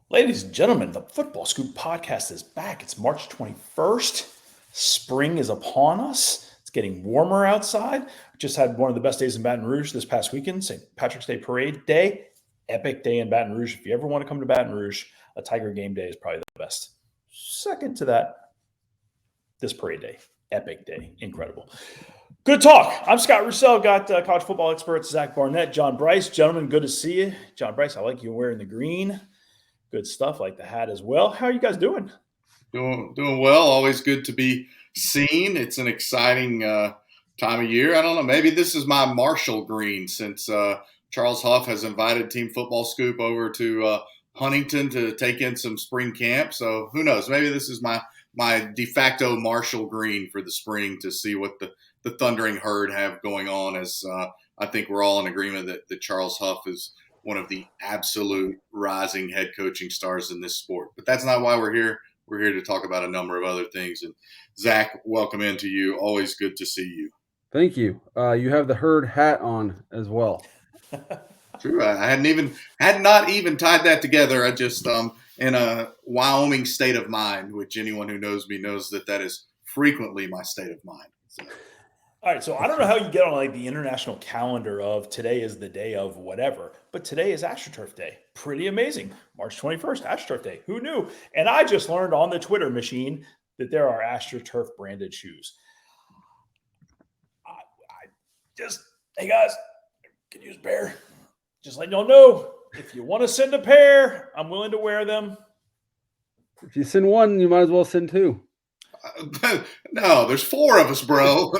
Ladies and gentlemen, the Football Scoop Podcast is back. It's March 21st. Spring is upon us. It's getting warmer outside. Just had one of the best days in Baton Rouge this past weekend, St. Patrick's Day Parade Day. Epic day in Baton Rouge. If you ever want to come to Baton Rouge, a Tiger game day is probably the best. Second to that, this parade day. Epic day. Incredible. Good talk. I'm Scott Roussel. Got college football experts Zach Barnett, John Brice. Gentlemen, good to see you. John Brice, I like you wearing the green. Good stuff, like the hat as well. How are you guys doing? Doing well. Always good to be seen. It's an exciting time of year. I don't know. Maybe this is my Marshall green since Charles Huff has invited Team Football Scoop over to Huntington to take in some spring camp. So who knows? Maybe this is my de facto Marshall green for the spring to see what the Thundering Herd have going on. As I think we're all in agreement that Charles Huff is one of the absolute rising head coaching stars in this sport. But that's not why we're here. We're here to talk about a number of other things. And Zach, welcome into you. Always good to see you. Thank you. You have the Herd hat on as well. True. I had not even tied that together. I just in a Wyoming state of mind, which anyone who knows me knows that is frequently my state of mind. So. All right, so I don't know how you get on like the international calendar of today is the day of whatever, but today is AstroTurf Day. Pretty amazing. March 21st, AstroTurf Day. Who knew? And I just learned on the Twitter machine that there are AstroTurf branded shoes. Hey guys, can use a pair. Just letting y'all know, if you want to send a pair, I'm willing to wear them. If you send one, you might as well send two. No, there's four of us, bro.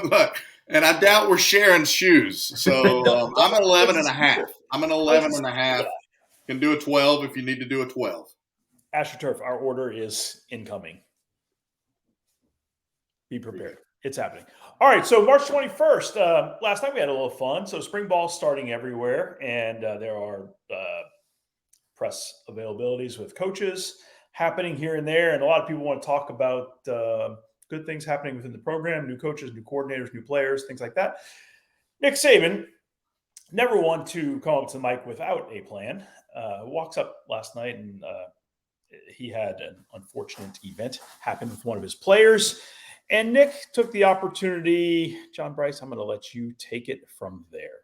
And I doubt we're sharing shoes. So I'm an 11 and a half. I'm an 11 and a half. Can do a 12 if you need to do a 12. AstroTurf, our order is incoming. Be prepared. It's happening. All right, so March 21st. Last night we had a little fun. So spring ball's starting everywhere, and there are press availabilities with coaches happening here and there. And a lot of people want to talk about good things happening within the program, new coaches, new coordinators, new players, things like that. Nick Saban, never one to come up to the mic without a plan, walks up last night and he had an unfortunate event happen with one of his players. And Nick took the opportunity. John Brice, I'm going to let you take it from there.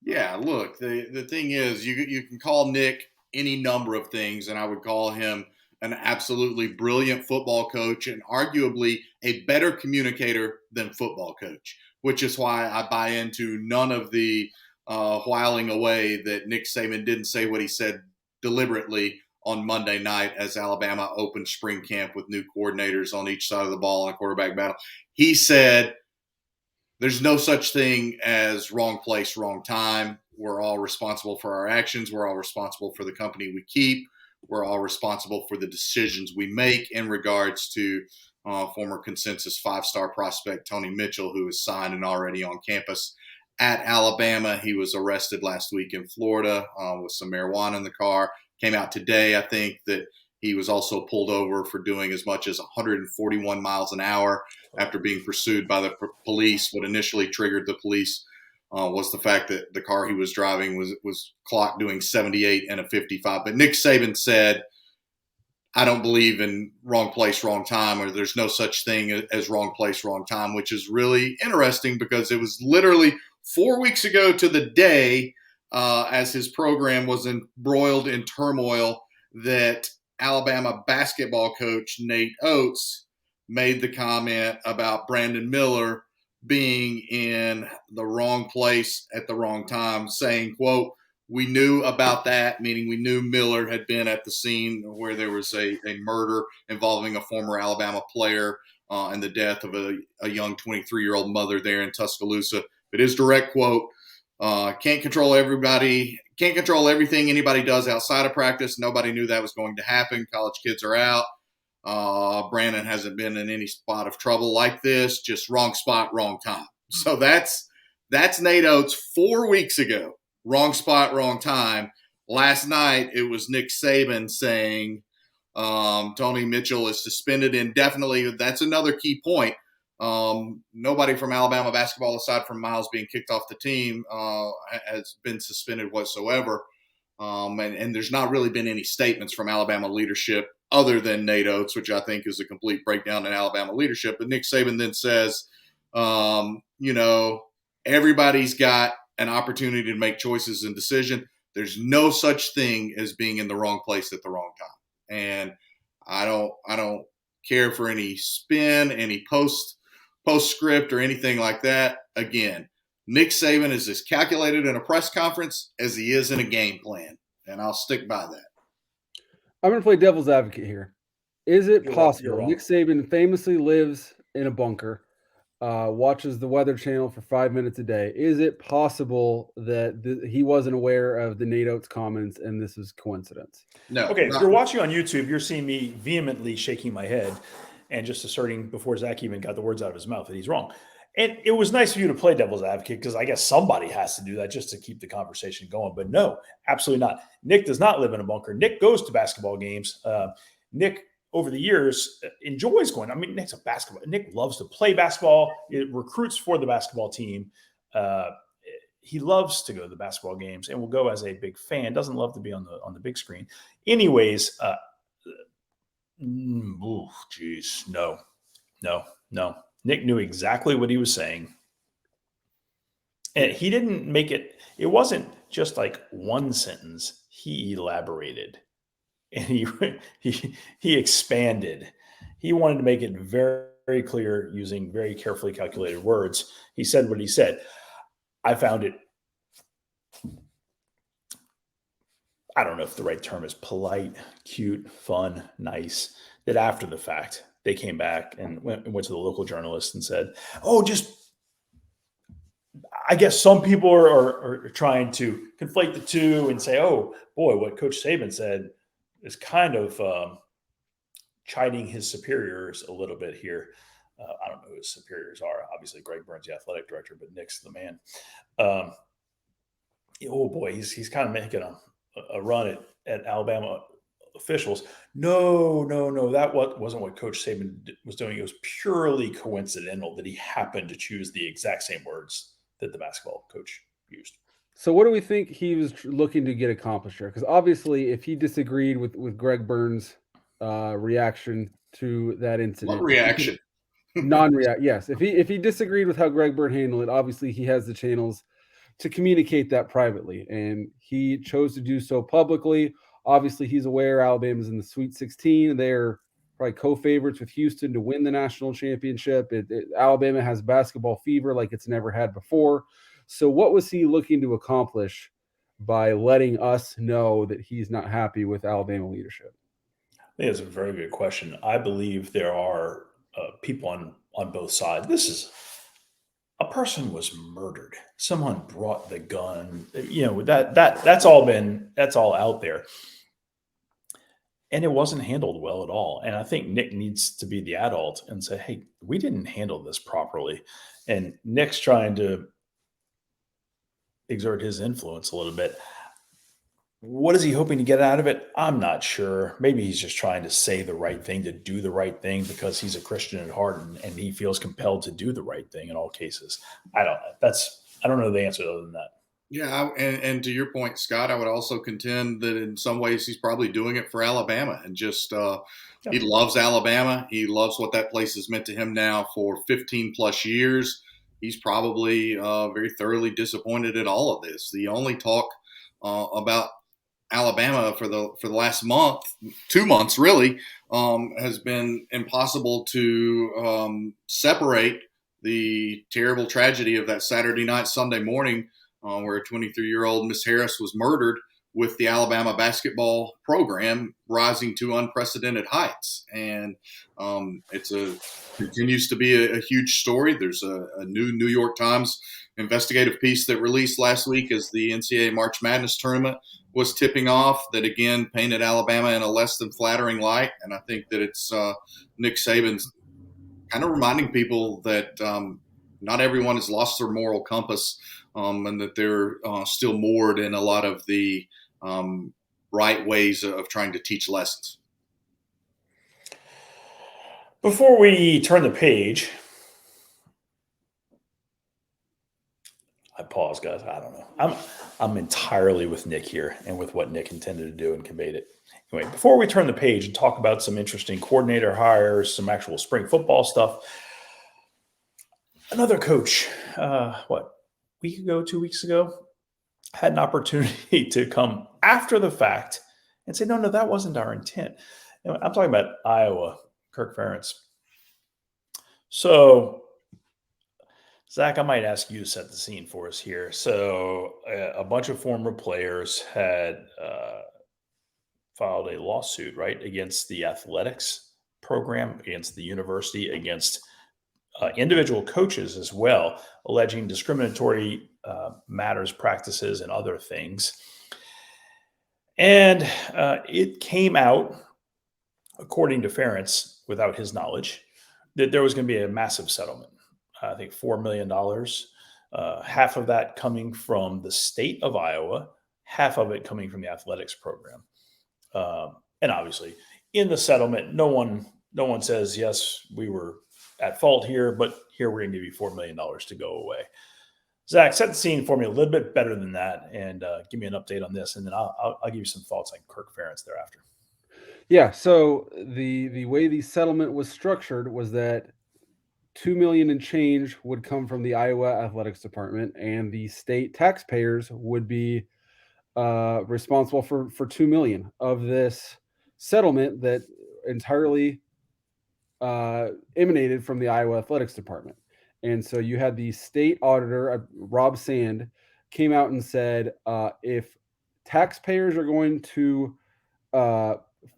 Yeah, look, the thing is, you can call Nick any number of things, and I would call him an absolutely brilliant football coach and arguably a better communicator than football coach, which is why I buy into none of the whiling away that Nick Saban didn't say what he said deliberately on Monday night as Alabama opened spring camp with new coordinators on each side of the ball in a quarterback battle. He said, there's no such thing as wrong place, wrong time. We're all responsible for our actions. We're all responsible for the company we keep. We're all responsible for the decisions we make in regards to former consensus five-star prospect Tony Mitchell, who is signed and already on campus at Alabama. He was arrested last week in Florida with some marijuana in the car. Came out today, I think, that he was also pulled over for doing as much as 141 miles an hour after being pursued by the police. What initially triggered the police was the fact that the car he was driving was clocked doing 78 and a 55. But Nick Saban said, I don't believe in wrong place, wrong time, or there's no such thing as wrong place, wrong time, which is really interesting because it was literally 4 weeks ago to the day as his program was embroiled in turmoil that Alabama basketball coach Nate Oates made the comment about Brandon Miller being in the wrong place at the wrong time, saying, quote, we knew about that, meaning we knew Miller had been at the scene where there was a murder involving a former Alabama player and the death of a young 23-year-old mother there in Tuscaloosa. But his direct quote, can't control everything anybody does outside of practice. Nobody knew that was going to happen. College kids are out. Brandon hasn't been in any spot of trouble like this, just wrong spot, wrong time. So that's Nate Oates 4 weeks ago. Wrong spot, wrong time. Last night, it was Nick Saban saying Tony Mitchell is suspended indefinitely. That's another key point. Nobody from Alabama basketball, aside from Miles being kicked off the team, has been suspended whatsoever. And there's not really been any statements from Alabama leadership other than Nate Oates, which I think is a complete breakdown in Alabama leadership. But Nick Saban then says, everybody's got an opportunity to make choices and decision. There's no such thing as being in the wrong place at the wrong time. And I don't care for any spin, any postscript or anything like that. Again, Nick Saban is as calculated in a press conference as he is in a game plan, and I'll stick by that. I'm going to play devil's advocate here. Is it You're possible wrong. Nick Saban famously lives in a bunker, watches the Weather Channel for 5 minutes a day? Is it possible that he wasn't aware of the Nate Oates comments and this is coincidence? No. Okay, if you're watching on YouTube, you're seeing me vehemently shaking my head and just asserting before Zach even got the words out of his mouth that he's wrong. And it was nice of you to play devil's advocate because I guess somebody has to do that just to keep the conversation going. But no, absolutely not. Nick does not live in a bunker. Nick goes to basketball games. Nick, over the years, enjoys going. I mean, Nick's a basketball. Nick loves to play basketball. It recruits for the basketball team. He loves to go to the basketball games and will go as a big fan. Doesn't love to be on the big screen. Anyways, no. Nick knew exactly what he was saying. And he didn't make it, it wasn't just like one sentence. He elaborated and he expanded. He wanted to make it very, very clear using very carefully calculated words. He said what he said. I found it, I don't know if the right term is polite, cute, fun, nice, that after the fact, they came back and went to the local journalist and said, I guess some people are trying to conflate the two and say, oh, boy, what Coach Saban said is kind of chiding his superiors a little bit here. I don't know who his superiors are. Obviously, Greg Burns, the athletic director, but Nick's the man. Oh, boy, he's kind of making a run at Alabama officials. No, that wasn't what Coach Saban was doing. It was purely coincidental that he happened to choose the exact same words that the basketball coach used. So what do we think he was looking to get accomplished here? Because obviously, if he disagreed with Greg Burns' reaction to that incident, What reaction? Non-react. Yes, if he disagreed with how Greg Burns handled it, obviously he has the channels to communicate that privately, and he chose to do so publicly. Obviously, he's aware Alabama's in the Sweet 16. They're probably co-favorites with Houston to win the national championship. Alabama has basketball fever like it's never had before. So what was he looking to accomplish by letting us know that he's not happy with Alabama leadership? I think that's a very good question. I believe there are people on both sides. This is a person was murdered. Someone brought the gun. That's all out there. And it wasn't handled well at all. And I think Nick needs to be the adult and say, hey, we didn't handle this properly. And Nick's trying to exert his influence a little bit. What is he hoping to get out of it? I'm not sure. Maybe he's just trying to say the right thing, to do the right thing because he's a Christian at heart and he feels compelled to do the right thing in all cases. I don't know the answer other than that. Yeah, and to your point, Scott, I would also contend that in some ways he's probably doing it for Alabama and just he loves Alabama. He loves what that place has meant to him now for 15 plus years. He's probably very thoroughly disappointed at all of this. The only talk about Alabama for the last month, 2 months really, has been impossible to separate the terrible tragedy of that Saturday night, Sunday morning, where a 23-year-old Miss Harris was murdered, with the Alabama basketball program rising to unprecedented heights. And it continues to be a huge story. There's a new New York Times investigative piece that released last week as the NCAA March Madness tournament was tipping off that, again, painted Alabama in a less than flattering light. And I think that it's Nick Saban's kind of reminding people that not everyone has lost their moral compass, and that they're still moored in a lot of the right ways of trying to teach lessons. Before we turn the page, I pause, guys. I don't know. I'm entirely with Nick here and with what Nick intended to do and conveyed it. Anyway, before we turn the page and talk about some interesting coordinator hires, some actual spring football stuff, another coach, week ago, 2 weeks ago, had an opportunity to come after the fact and say, no, that wasn't our intent. And I'm talking about Iowa, Kirk Ferentz. So, Zach, I might ask you to set the scene for us here. So a bunch of former players had filed a lawsuit, right, against the athletics program, against the university, against individual coaches as well, alleging discriminatory matters, practices, and other things. And it came out, according to Ferentz, without his knowledge, that there was going to be a massive settlement. I think $4 million, half of that coming from the state of Iowa, half of it coming from the athletics program. And obviously, in the settlement, no one says, yes, we were at fault here, but here we're going to give you $4 million to go away. Zach, set the scene for me a little bit better than that, and give me an update on this, and then I'll give you some thoughts on Kirk Ferentz thereafter. Yeah. So the way the settlement was structured was that $2 million and change would come from the Iowa Athletics Department, and the state taxpayers would be responsible for $2 million of this settlement that entirely emanated from the Iowa Athletics Department. And so you had the state auditor, Rob Sand, came out and said, if taxpayers are going to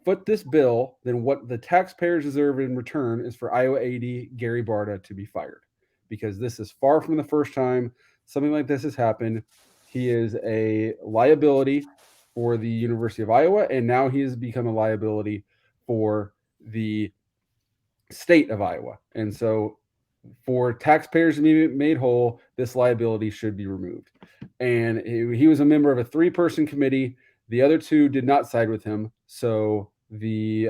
foot this bill, then what the taxpayers deserve in return is for Iowa AD Gary Barta to be fired, because this is far from the first time something like this has happened. He is a liability for the University of Iowa, and now he has become a liability for the state of Iowa. And so for taxpayers to be made whole, this liability should be removed. And he was a member of a 3-person committee. The other 2 did not side with him. So the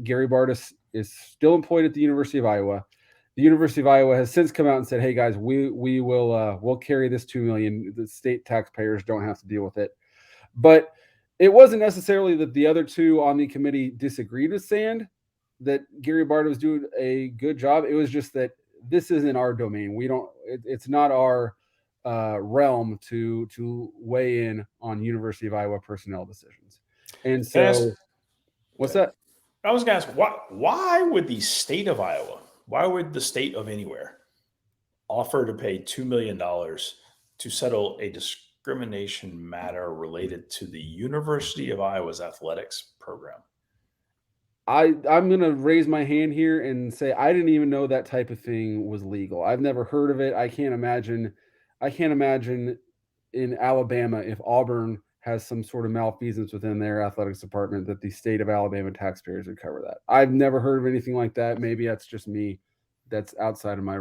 Gary Barta is still employed at the University of Iowa. The University of Iowa has since come out and said, "Hey guys, we will we'll carry this $2 million. The state taxpayers don't have to deal with it." But it wasn't necessarily that the other 2 on the committee disagreed with Sand that Gary Barta was doing a good job. It was just that this isn't our domain. We don't. It's not our realm to weigh in on University of Iowa personnel decisions. And so, what's that? I was going to ask, why would the state of Iowa, why would the state of anywhere offer to pay $2 million to settle a discrimination matter related to the University of Iowa's athletics program? I'm going to raise my hand here and say I didn't even know that type of thing was legal. I've never heard of it. I can't imagine in Alabama, if Auburn has some sort of malfeasance within their athletics department, that the state of Alabama taxpayers would cover that. I've never heard of anything like that. Maybe that's just me. That's outside of my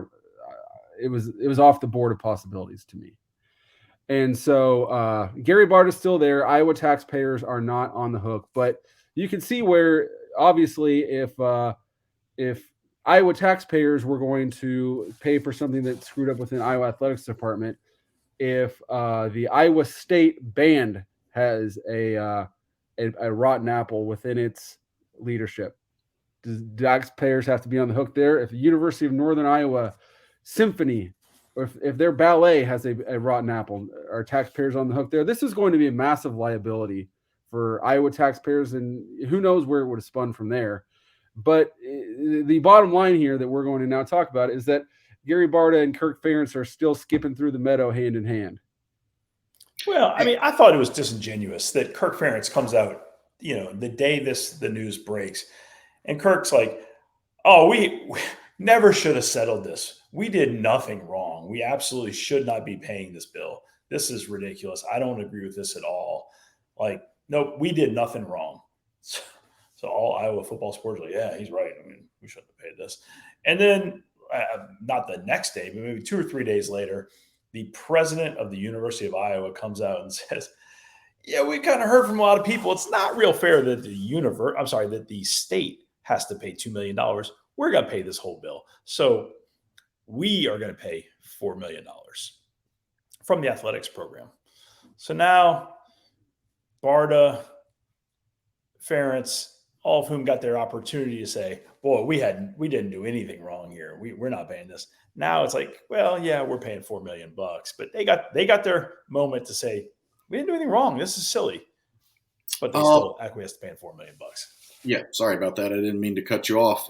it was off the board of possibilities to me. And so Gary Barta is still there. Iowa taxpayers are not on the hook, but you can see where obviously if Iowa taxpayers were going to pay for something that screwed up within Iowa athletics department, if the Iowa State band has a rotten apple within its leadership, does taxpayers have to be on the hook there? If the University of Northern Iowa Symphony, or if their ballet has a rotten apple, are taxpayers on the hook there? This is going to be a massive liability for Iowa taxpayers, and who knows where it would have spun from there. But the bottom line here that we're going to now talk about is that Gary Barta and Kirk Ferentz are still skipping through the meadow hand in hand. Well, I mean, I thought it was disingenuous that Kirk Ferentz comes out, the day the news breaks, and Kirk's like, "Oh, we never should have settled this. We did nothing wrong. We absolutely should not be paying this bill. This is ridiculous. I don't agree with this at all. Like, no, we did nothing wrong." So all Iowa football sports are like, "Yeah, he's right. I mean, we shouldn't have paid this." And then not the next day, but maybe 2 or 3 days later, the president of the University of Iowa comes out and says, "Yeah, we kind of heard from a lot of people. It's not real fair that that the state has to pay $2 million. We're going to pay this whole bill. So we are going to pay $4 million." from the athletics program. So now Barda, Ferentz, all of whom got their opportunity to say, boy, we didn't do anything wrong here. We're not paying this. Now it's like, well, yeah, we're paying $4 million, but they got their moment to say, we didn't do anything wrong. This is silly. But they still acquiesced to paying $4 million. Yeah, sorry about that. I didn't mean to cut you off.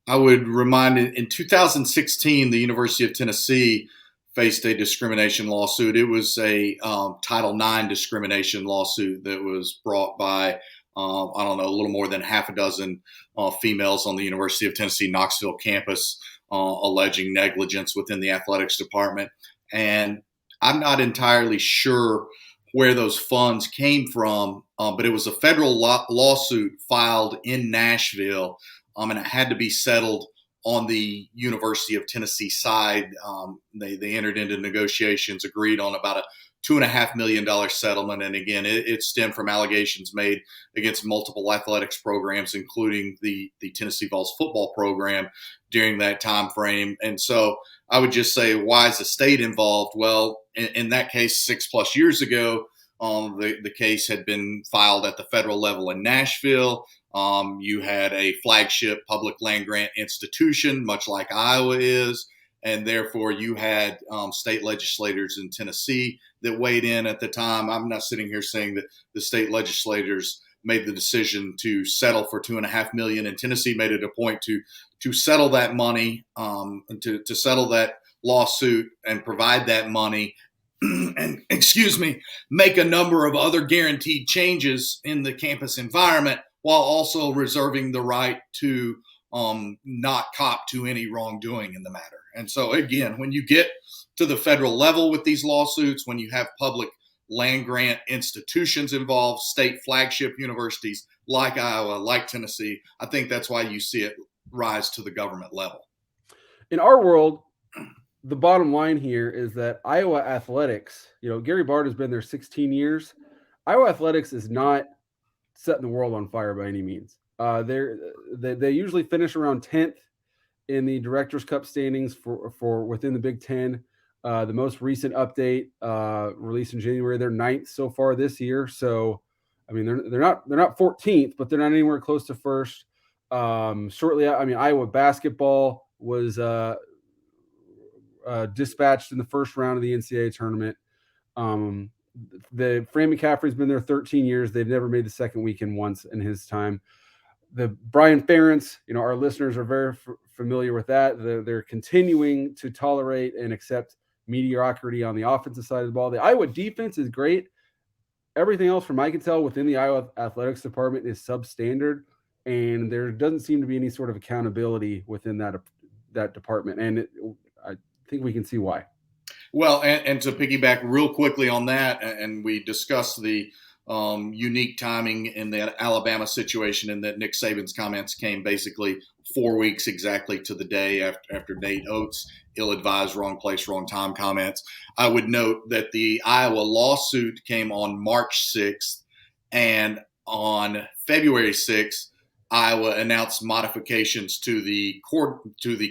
I would remind in 2016, the University of Tennessee faced a discrimination lawsuit. It was a Title IX discrimination lawsuit that was brought by, I don't know, a little more than half a dozen females on the University of Tennessee Knoxville campus alleging negligence within the athletics department. And I'm not entirely sure where those funds came from, but it was a federal lawsuit filed in Nashville, and it had to be settled on the University of Tennessee side. They entered into negotiations, agreed on about a $2.5 million settlement. And again, it stemmed from allegations made against multiple athletics programs, including the Tennessee Vols football program during that time frame. And so I would just say, why is the state involved? Well, in that case, 6+ years ago, the case had been filed at the federal level in Nashville. You had a flagship public land grant institution, much like Iowa is, and therefore you had state legislators in Tennessee that weighed in at the time. I'm not sitting here saying that the state legislators made the decision to settle for $2.5 million, and Tennessee made it a point to settle that money, to settle that lawsuit and provide that money. And make a number of other guaranteed changes in the campus environment while also reserving the right to not cop to any wrongdoing in the matter. And so, again, when you get to the federal level with these lawsuits, when you have public land grant institutions involved, state flagship universities like Iowa, like Tennessee, I think that's why you see it rise to the government level. In our world, the bottom line here is that Iowa athletics, Gary Bard has been there 16 years. Iowa athletics is not setting the world on fire by any means. They usually finish around 10th in the Directors' Cup standings for within the Big Ten. The most recent update released in January, they're 9th so far this year. So, I mean, they're not 14th, but they're not anywhere close to first. Iowa basketball was dispatched in the first round of the NCAA tournament. The Fran McCaffrey's been there 13 years. They've never made the second weekend once in his time. The Brian Ferentz, our listeners are very familiar with that. They're continuing to tolerate and accept mediocrity on the offensive side of the ball. The Iowa defense is great. Everything else, from I can tell, within the Iowa athletics department is substandard, and there doesn't seem to be any sort of accountability within that department. And I think we can see why. Well, and to piggyback real quickly on that, and we discussed the unique timing in the Alabama situation, and that Nick Saban's comments came basically 4 weeks exactly to the day after Nate Oates' ill-advised, wrong place, wrong time comments. I would note that the Iowa lawsuit came on March 6th, and on February 6th, Iowa announced modifications to the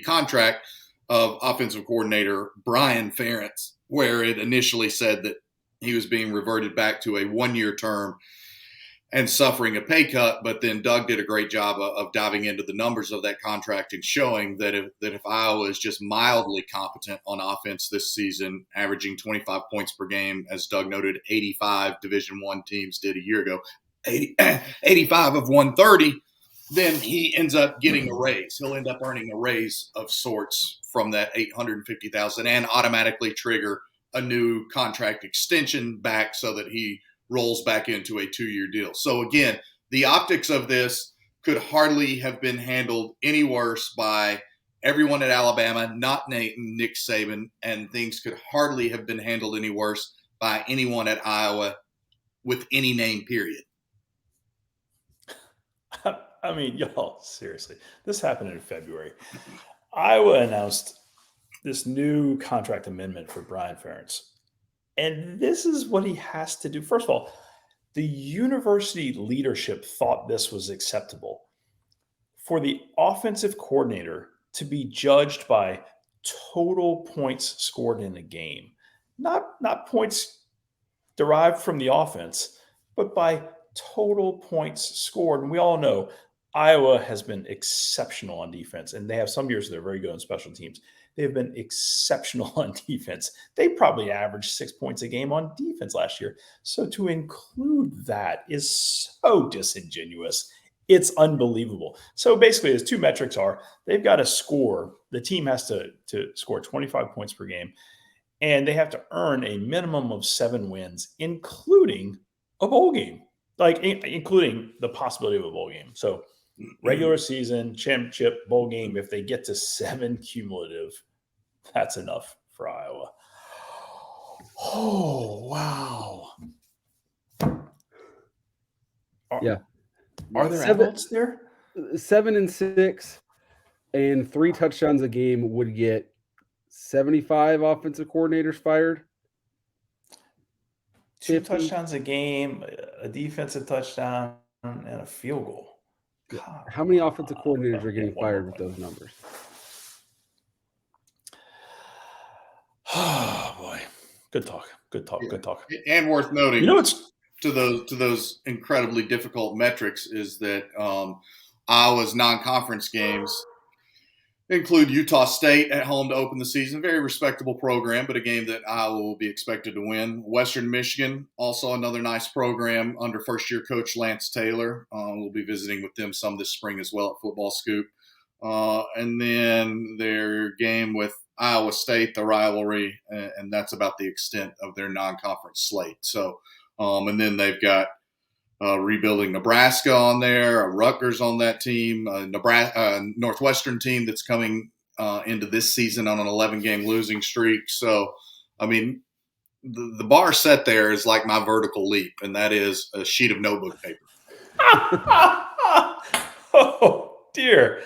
contract of offensive coordinator Brian Ferentz, where it initially said that he was being reverted back to a 1-year term and suffering a pay cut. But then Doug did a great job of diving into the numbers of that contract and showing that if Iowa is just mildly competent on offense this season, averaging 25 points per game, as Doug noted, 85 Division I teams did a year ago, 85 of 130, then he ends up getting a raise. He'll end up earning a raise of sorts from that $850,000 and automatically trigger a new contract extension back so that he rolls back into a 2-year deal. So again, the optics of this could hardly have been handled any worse by everyone at Alabama, not Nick Saban, and things could hardly have been handled any worse by anyone at Iowa with any name, period. I mean, y'all, seriously, this happened in February. Iowa announced this new contract amendment for Brian Ferentz. And this is what he has to do. First of all, the university leadership thought this was acceptable for the offensive coordinator to be judged by total points scored in a game. not points derived from the offense, but by total points scored. And we all know Iowa has been exceptional on defense, and they have some years they're very good on special teams. They have been exceptional on defense. They probably averaged 6 points a game on defense last year. So to include that is so disingenuous. It's unbelievable. So basically, his two metrics are they've got to score. The team has to score 25 points per game, and they have to earn a minimum of 7 wins, including a bowl game, like including the possibility of a bowl game. So regular season, championship, bowl game, if they get to 7 cumulative, that's enough for Iowa. Oh, wow. Yeah. Are there adults there? 7-6 and 3 touchdowns a game would get 75 offensive coordinators fired. 2 touchdowns a game, a defensive touchdown, and a field goal. God. How many offensive coordinators are getting fired with those numbers? Oh boy, good talk. Good talk. And worth noting, you know, it's to those incredibly difficult metrics is that Iowa's non-conference games include Utah State at home to open the season. Very respectable program, but a game that Iowa will be expected to win. Western Michigan, also another nice program under first-year coach Lance Taylor. We'll be visiting with them some this spring as well at FootballScoop. And then their game with Iowa State, the rivalry, and that's about the extent of their non-conference slate. So, and then they've got rebuilding Nebraska on there, Rutgers on that team, Northwestern team that's coming into this season on an 11-game losing streak. So, I mean, the bar set there is like my vertical leap, and that is a sheet of notebook paper. Oh, dear.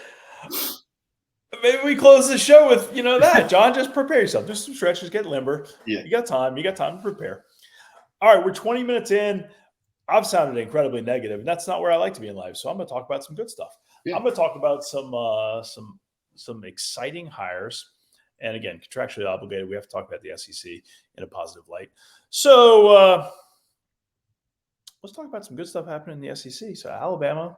Maybe we close the show with, that. John, just prepare yourself. Do some stretches, get limber. Yeah. You got time. You got time to prepare. All right, we're 20 minutes in. I've sounded incredibly negative, and that's not where I like to be in life. So I'm going to talk about some good stuff. Yeah. I'm going to talk about some exciting hires. And again, contractually obligated. We have to talk about the SEC in a positive light. So let's talk about some good stuff happening in the SEC. So Alabama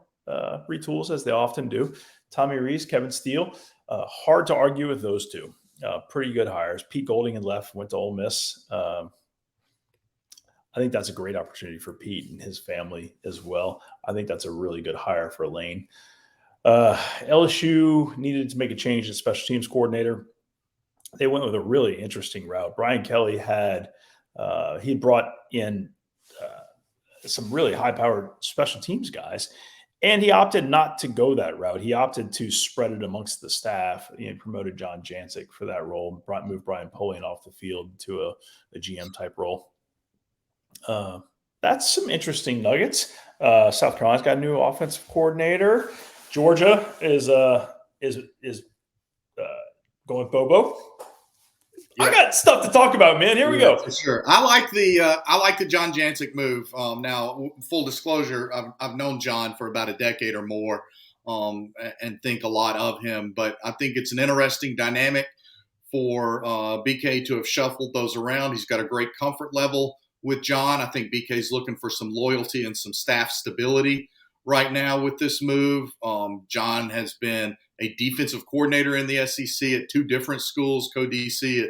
retools, as they often do. Tommy Rees, Kevin Steele. Hard to argue with those two. Pretty good hires. Pete Golding and left, went to Ole Miss. I think that's a great opportunity for Pete and his family as well. I think that's a really good hire for Lane. LSU needed to make a change at special teams coordinator. They went with a really interesting route. Brian Kelly had he brought in some really high-powered special teams guys, and he opted not to go that route. He opted to spread it amongst the staff and promoted John Jancic for that role, moved Brian Polian off the field to a GM-type role. That's some interesting nuggets. South Carolina's got a new offensive coordinator. Georgia is going Bobo. Yeah. I got stuff to talk about, man. Here we go. For sure. I like the John Jancic move. Now, full disclosure, I've known John for about a decade or more, and think a lot of him. But I think it's an interesting dynamic for BK to have shuffled those around. He's got a great comfort level with John. I think BK's looking for some loyalty and some staff stability right now with this move. John has been a defensive coordinator in the SEC at 2 different schools, co-DC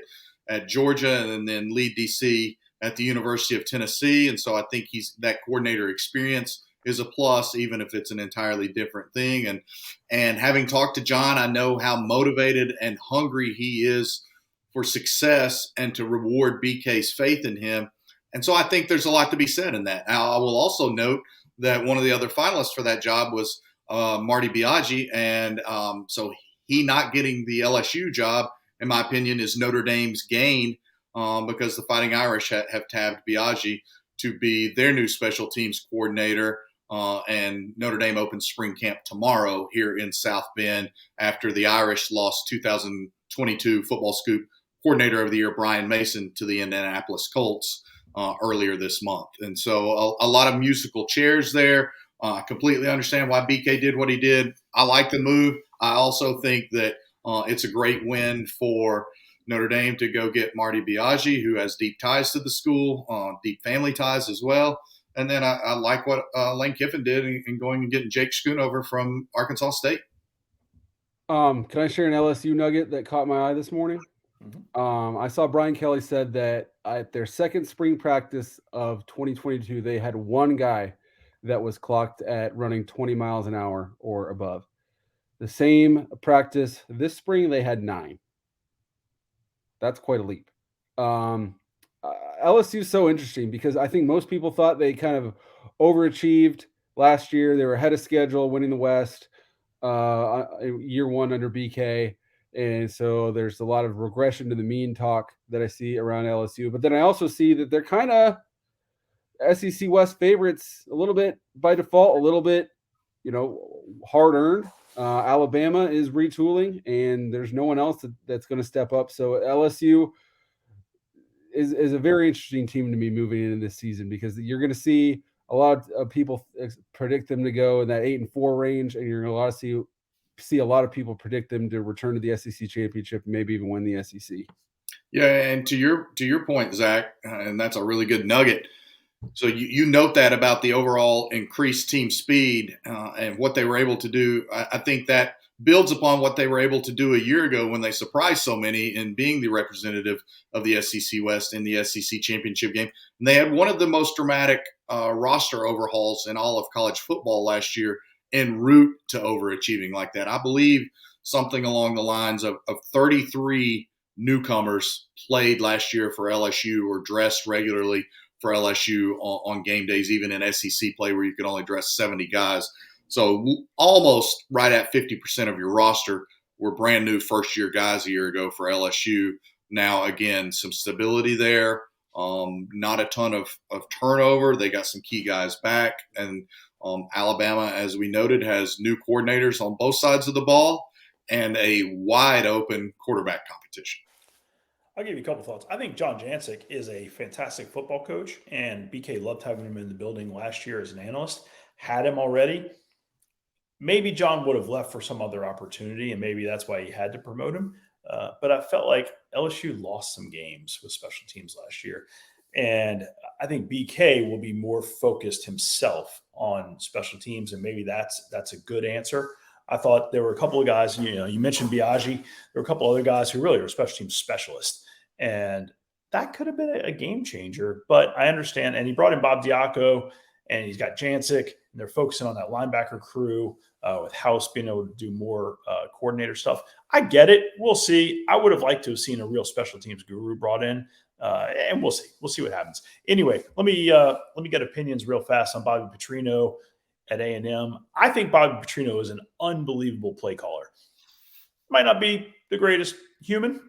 at Georgia and then lead DC at the University of Tennessee. And so I think that coordinator experience is a plus, even if it's an entirely different thing. And having talked to John, I know how motivated and hungry he is for success and to reward BK's faith in him. And so I think there's a lot to be said in that. Now, I will also note that one of the other finalists for that job was Marty Biaggi. And so he not getting the LSU job, in my opinion, is Notre Dame's gain because the Fighting Irish have tabbed Biaggi to be their new special teams coordinator. And Notre Dame opens spring camp tomorrow here in South Bend after the Irish lost 2022 FootballScoop Coordinator of the Year Brian Mason to the Indianapolis Colts earlier this month. And so a lot of musical chairs there. I completely understand why BK did what he did. I like the move. I also think that it's a great win for Notre Dame to go get Marty Biaggi, who has deep ties to the school, deep family ties as well. And then I like what Lane Kiffin did in going and getting Jake Schoonover from Arkansas State. Can I share an LSU nugget that caught my eye this morning? Mm-hmm. I saw Brian Kelly said that at their second spring practice of 2022, they had one guy that was clocked at running 20 miles an hour or above. The same practice this spring, they had 9. That's quite a leap. LSU is so interesting because I think most people thought they kind of overachieved last year. They were ahead of schedule, winning the West year one under BK. And so there's a lot of regression to the mean talk that I see around LSU. But then I also see that they're kind of SEC West favorites a little bit by default, a little bit, hard earned. Alabama is retooling, and there's no one else that's going to step up. So LSU is a very interesting team to me moving into this season because you're going to see a lot of people predict them to go in that 8-4 range, and you're going to see a lot of people predict them to return to the SEC championship and maybe even win the SEC. Yeah, and to your point, Zach, and that's a really good nugget. So you note that about the overall increased team speed and what they were able to do. I think that builds upon what they were able to do a year ago when they surprised so many in being the representative of the SEC West in the SEC championship game. And they had one of the most dramatic roster overhauls in all of college football last year en route to overachieving like that. I believe something along the lines of 33 newcomers played last year for LSU or dressed regularly for LSU on game days, even in SEC play where you could only dress 70 guys. So almost right at 50% of your roster were brand new first-year guys a year ago for LSU. Now, again, some stability there, not a ton of turnover. They got some key guys back. And Alabama, as we noted, has new coordinators on both sides of the ball and a wide-open quarterback competition. I'll give you a couple thoughts. I think John Jancic is a fantastic football coach, and BK loved having him in the building last year as an analyst. Had him already. Maybe John would have left for some other opportunity, and maybe that's why he had to promote him. But I felt like LSU lost some games with special teams last year. And I think BK will be more focused himself on special teams, and maybe that's a good answer. I thought there were a couple of guys, you mentioned Biaggi. There were a couple other guys who really were special teams specialists. And that could have been a game changer. But I understand. And he brought in Bob Diaco, and he's got Jancic, and they're focusing on that linebacker crew with House being able to do more coordinator stuff. I get it. We'll see. I would have liked to have seen a real special teams guru brought in, and we'll see. We'll see what happens. Anyway, let me get opinions real fast on Bobby Petrino at A&M. I think Bobby Petrino is an unbelievable play caller. Might not be the greatest human.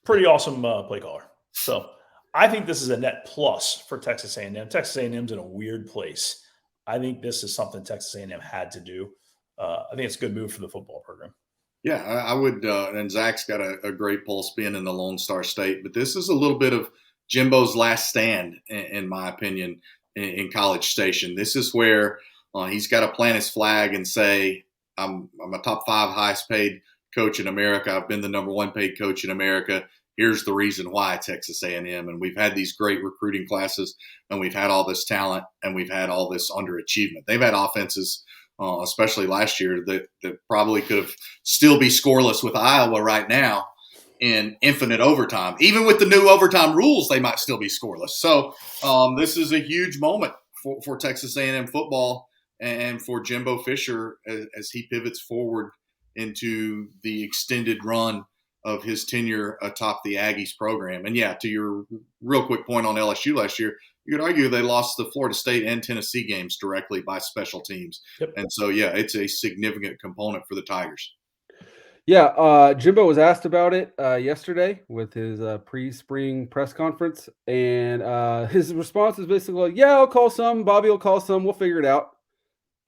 Pretty awesome play caller. So I think this is a net plus for Texas A&M. Texas A&M's in a weird place. I think this is something Texas A&M had to do. I think it's a good move for the football program. Yeah, I would. And Zach's got a great pulse being in the Lone Star State. But this is a little bit of Jimbo's last stand, in my opinion, in College Station. This is where he's got to plant his flag and say, I'm a top 5 highest paid coach in America. I've been the number 1 paid coach in America. Here's the reason why, Texas A&M. And we've had these great recruiting classes, and we've had all this talent, and we've had all this underachievement. They've had offenses, especially last year, that probably could have still be scoreless with Iowa right now in infinite overtime. Even with the new overtime rules, they might still be scoreless. So this is a huge moment for Texas A&M football and for Jimbo Fisher as he pivots forward into the extended run of his tenure atop the Aggies program. And yeah, to your real quick point on LSU last year, you could argue they lost the Florida State and Tennessee games directly by special teams. Yep. And so, yeah, it's a significant component for the Tigers. Yeah, Jimbo was asked about it yesterday with his pre-spring press conference, and his response is basically like, yeah, I'll call some, Bobby will call some, we'll figure it out.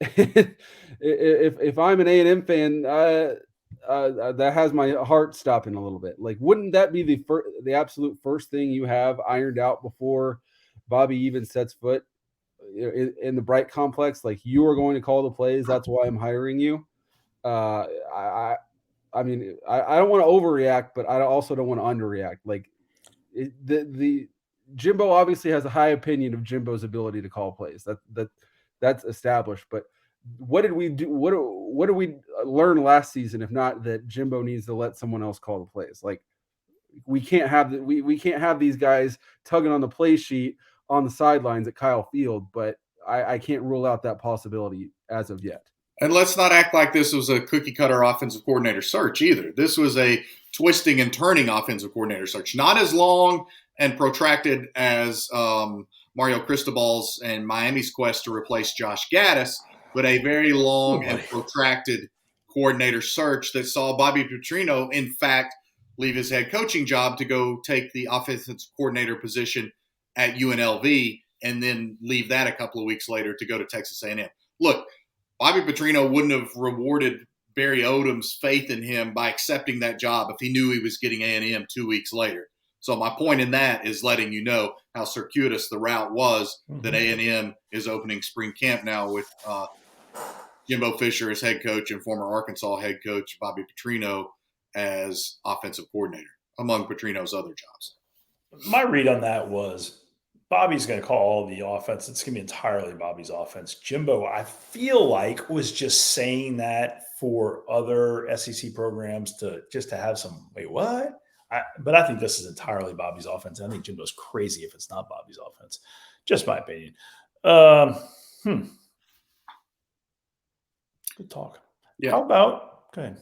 if I'm an A&M fan, that has my heart stopping a little bit. Like, wouldn't that be the absolute first thing you have ironed out before Bobby even sets foot in the Bright complex? Like, you are going to call the plays. That's why I'm hiring you. I mean, I don't want to overreact, but I also don't want to underreact. Like the Jimbo obviously has a high opinion of Jimbo's ability to call plays. That's established. But what did we do? What did we learn last season? If not that Jimbo needs to let someone else call the plays. Like we can't have we can't have these guys tugging on the play sheet on the sidelines at Kyle Field. But I can't rule out that possibility as of yet. And let's not act like this was a cookie-cutter offensive coordinator search either. This was a twisting and turning offensive coordinator search. Not as long and protracted as Mario Cristobal's and Miami's quest to replace Josh Gaddis, but a very long and protracted coordinator search that saw Bobby Petrino, in fact, leave his head coaching job to go take the offensive coordinator position at UNLV and then leave that a couple of weeks later to go to Texas A&M. Look, Bobby Petrino wouldn't have rewarded Barry Odom's faith in him by accepting that job if he knew he was getting A&M 2 weeks later. So my point in that is letting you know how circuitous the route was that A&M is opening spring camp now with Jimbo Fisher as head coach and former Arkansas head coach Bobby Petrino as offensive coordinator, among Petrino's other jobs. My read on that was Bobby's going to call all the offense. It's going to be entirely Bobby's offense. Jimbo, I feel like, was just saying that for other SEC programs to have some, wait, what? But I think this is entirely Bobby's offense. I think Jimbo's crazy if it's not Bobby's offense. Just my opinion. Good talk. Yeah. How about, go ahead.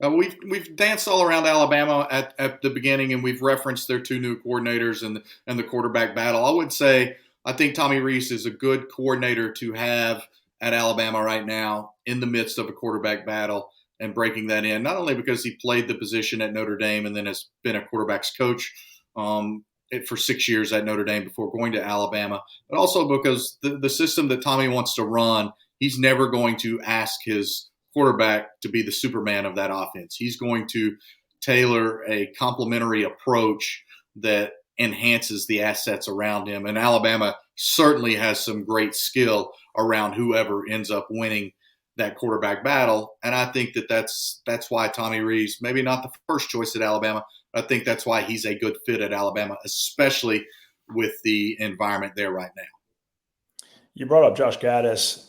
We've danced all around Alabama at the beginning, and we've referenced their two new coordinators and the quarterback battle. I would say I think Tommy Rees is a good coordinator to have at Alabama right now in the midst of a quarterback battle and breaking that in, not only because he played the position at Notre Dame and then has been a quarterback's coach for 6 years at Notre Dame before going to Alabama, but also because the system that Tommy wants to run, he's never going to ask his quarterback to be the Superman of that offense. He's going to tailor a complementary approach that enhances the assets around him. And Alabama certainly has some great skill around whoever ends up winning that quarterback battle. And I think that's why Tommy Rees, maybe not the first choice at Alabama, but I think that's why he's a good fit at Alabama, especially with the environment there right now. You brought up Josh Gaddis.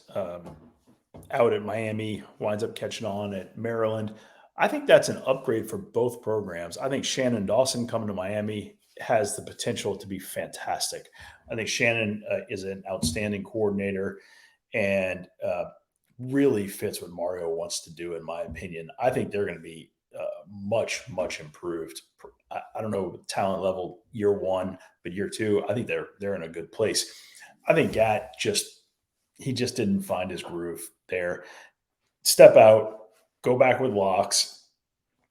Out at Miami, winds up catching on at Maryland. I think that's an upgrade for both programs. I think Shannon Dawson coming to Miami has the potential to be fantastic. I think Shannon is an outstanding coordinator and really fits what Mario wants to do, in my opinion. I think they're going to be much, much improved. I don't know talent level year one, but year two, I think they're in a good place. I think Gat he just didn't find his groove there. Step out, go back with Locks,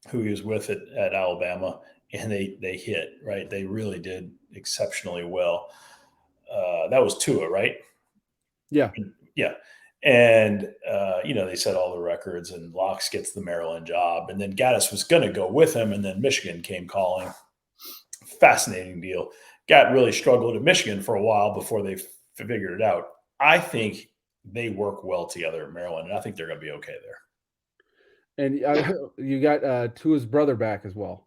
who he was with at Alabama, and they hit, right? They really did exceptionally well. That was Tua, right? Yeah. Yeah. And, they set all the records, and Locks gets the Maryland job. And then Gaddis was going to go with him, and then Michigan came calling. Fascinating deal. Gat really struggled at Michigan for a while before they figured it out. I think they work well together at Maryland, and I think they're going to be okay there. And you got Tua's brother back as well.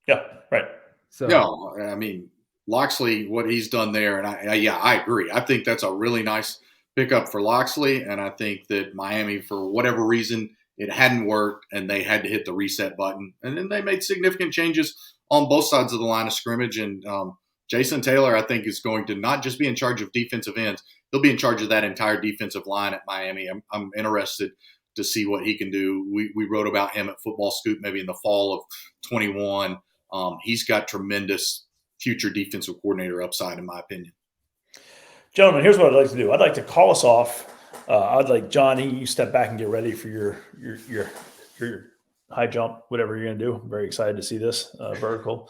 Yeah, right. So, no, I mean, Loxley, what he's done there, and I agree. I think that's a really nice pickup for Loxley, and I think that Miami, for whatever reason, it hadn't worked, and they had to hit the reset button. And then they made significant changes on both sides of the line of scrimmage, and Jason Taylor, I think, is going to not just be in charge of defensive ends. He'll be in charge of that entire defensive line at Miami. I'm interested to see what he can do. We wrote about him at FootballScoop maybe in the fall of 21. He's got tremendous future defensive coordinator upside, in my opinion. Gentlemen, here's what I'd like to do. I'd like to call us off. I'd like Johnny, you step back and get ready for your high jump, whatever you're going to do. I'm very excited to see this vertical.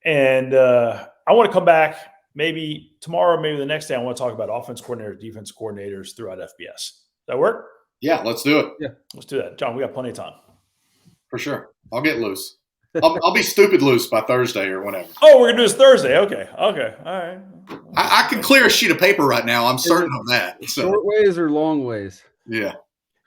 And I want to come back maybe tomorrow, maybe the next day. I want to talk about offense coordinators, defense coordinators throughout FBS. Does that work? Yeah, let's do it. Yeah, let's do that. John, we got plenty of time. For sure. I'll get loose. I'll be stupid loose by Thursday or whenever. Oh, we're going to do this Thursday. Okay. All right. I can clear a sheet of paper right now. I'm certain of that. So. Short ways or long ways? Yeah.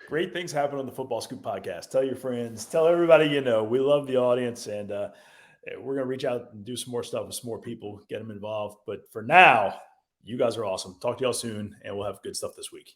Great things happen on the Football Scoop podcast. Tell your friends, tell everybody you know. We love the audience, and we're going to reach out and do some more stuff with some more people, get them involved. But for now, you guys are awesome. Talk to y'all soon, and we'll have good stuff this week.